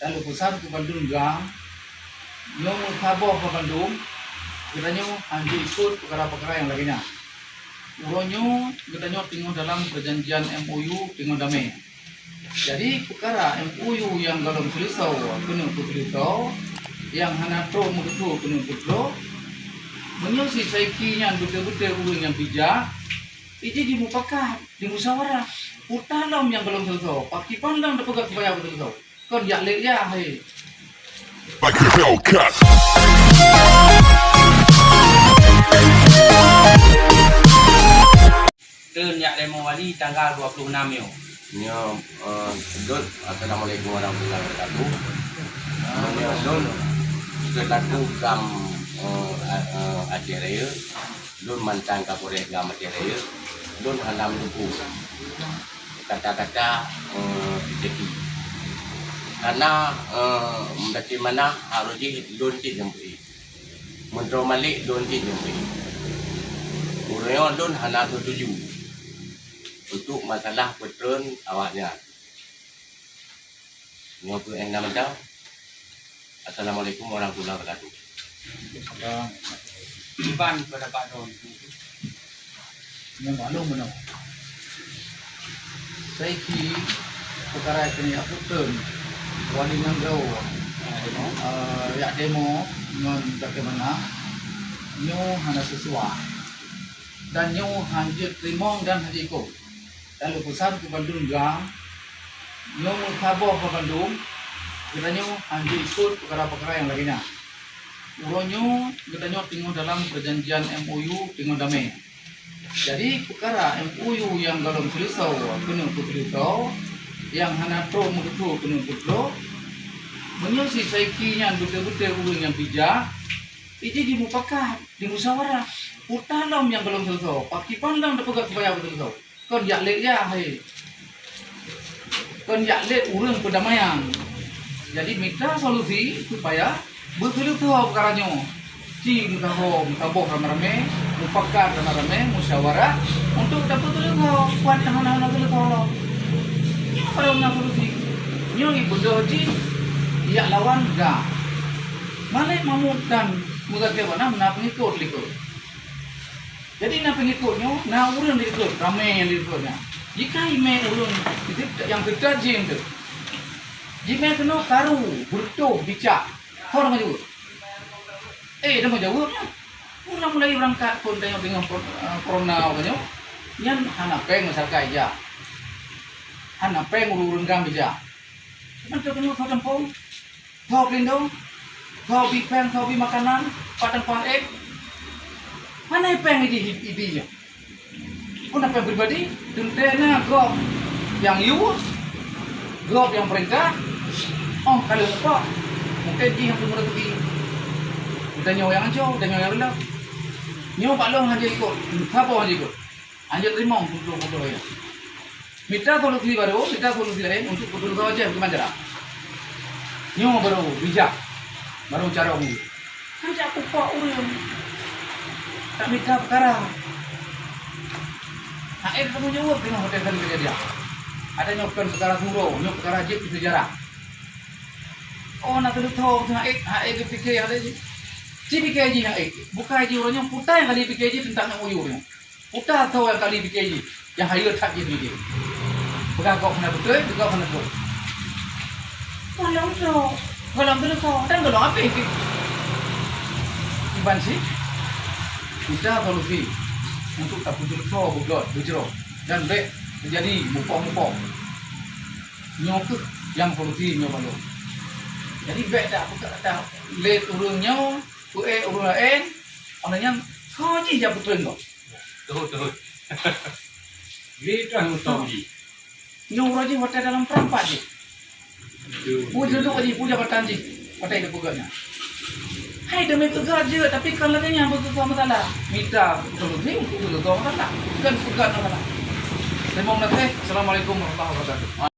lalu pesan ke Bandung gang, nyo tabah ke Bandung, katanya anju ikut perkara-perkara yang lainnya. Uronyo katanya tinggal dalam perjanjian MOU tinggal damai. Jadi perkara MOU yang dalam selesai kena selesai, yang hana pro mutu kena pro, menyosi saikinya betul-betul urang yang bijak, itu dimufakat, dimusyawarah. Utalam yang belum selesai, paki pandang dapat supaya betul selesai. Kon jak lek ya, hei. Like a Hellcat. Nyak demo wali tanggal 26 yo. Dun, assalamualaikum warahmatullahi wabarakatuh. Dun, selaku gam Aceh Raya, dun mantan Kapolres gam Aceh Raya, dun hanam duku kata-kata rezeki. Karena bagaimana harus dun dijemput, mentro malik dun dijemput. Urang dun hana setuju untuk masalah petron awaknya. Ngopo nama dah. Assalamualaikum warahmatullahi wabarakatuh. Iban pada Pak Don. Yang malu mana? Saiki perkara ini aku turun wali nanggau, ya demo dengan bagaimana nyo hana sesuai dan nyo hanjut limong dan haji ikut. Lalu pesan ke Bandung gang, nyo tabah ke Bandung, katanya hanjut ikut perkara-perkara yang lainnya. Uronyo katanya tinggal dalam perjanjian MOU tinggal damai. Jadi perkara MOU yang dalam selesai kena selesai, yang hana pro mutu kena pro, menyosi saikinya betul-betul urang yang bijak, itu dimufakat, dimusyawarah. Utalam yang belum selesai, paki pandang dapat supaya betul selesai. Kon jak lek ya, hei. Kon jak lek urang perdamaian. Jadi minta solusi supaya betul perkaranya. Ci mutaho, mutaboh ramai-ramai, mufakat ramai-ramai, musyawarah untuk dapat betul kuat hana-hana betul. Ini kalau nak solusi. Nyo ibu doji ya lawan ga. Malik mamut dan mudakke bana nak pengikut likut. Jadi nak pengikutnya, nak urang likut, ramai yang likutnya. Jika ime urang yang kita jin tu, jika kena karu, bertuh, bicak, kau orang jawab. Dah mau jawabnya. Urang mulai berangkat pun tengok dengan corona katanya. Yang hana peng masyarakat aja. Hana peng urang gam aja. Macam kena kau campur, kau pelindung, kau bipeng, kau bi makanan, padang pan mana peng ini? Kau nak peng pribadi? Tentena gop yang you, gop yang perintah. Oh kalau apa? Mungkin dia yang pemurah tu. Kita nyawa yang ancau, kita nyawa yang rendah. Nyawa Pak Long hanya ikut, apa hanya ikut? Hanya terima untuk ya. Minta solusi baru, minta solusi lain untuk betul saja bagaimana? Nyawa baru bijak, baru cara umum. Hanya aku Pak urang. Tak minta perkara. Haid kamu jawab dengan hotel kali kejadian. Ada nyokkan perkara turo, nyok perkara jip di sejarah. Oh nak terus tahu haid fikir ada je. PKJ yang bukan haji orangnya putar yang kali PKJ tentang MOU nya. Putar tahu yang kali PKJ yang hire tak je dia. Bukan kau kena betul, juga kena betul. Kalau betul dan kalau apa itu? Iban sih. Kita solusi untuk tak putus kau buat berjeruk dan baik terjadi mupok-mupok. Nyok yang solusi nyok balu. Jadi baik tak aku tak let urangnya urang lain, orangnya kau je yang betul kau. Tuh. Itu yang utama ji. Nyok orang je hotel dalam perempat je. Puja duduk aja, puja bertahan je. Hotel itu pegangnya. Hai demi tegar je, tapi kalau dia yang betul masalah, minta solusi untuk betul masalah, bukan pegang masalah. Saya mau nak Assalamualaikum warahmatullahi wabarakatuh.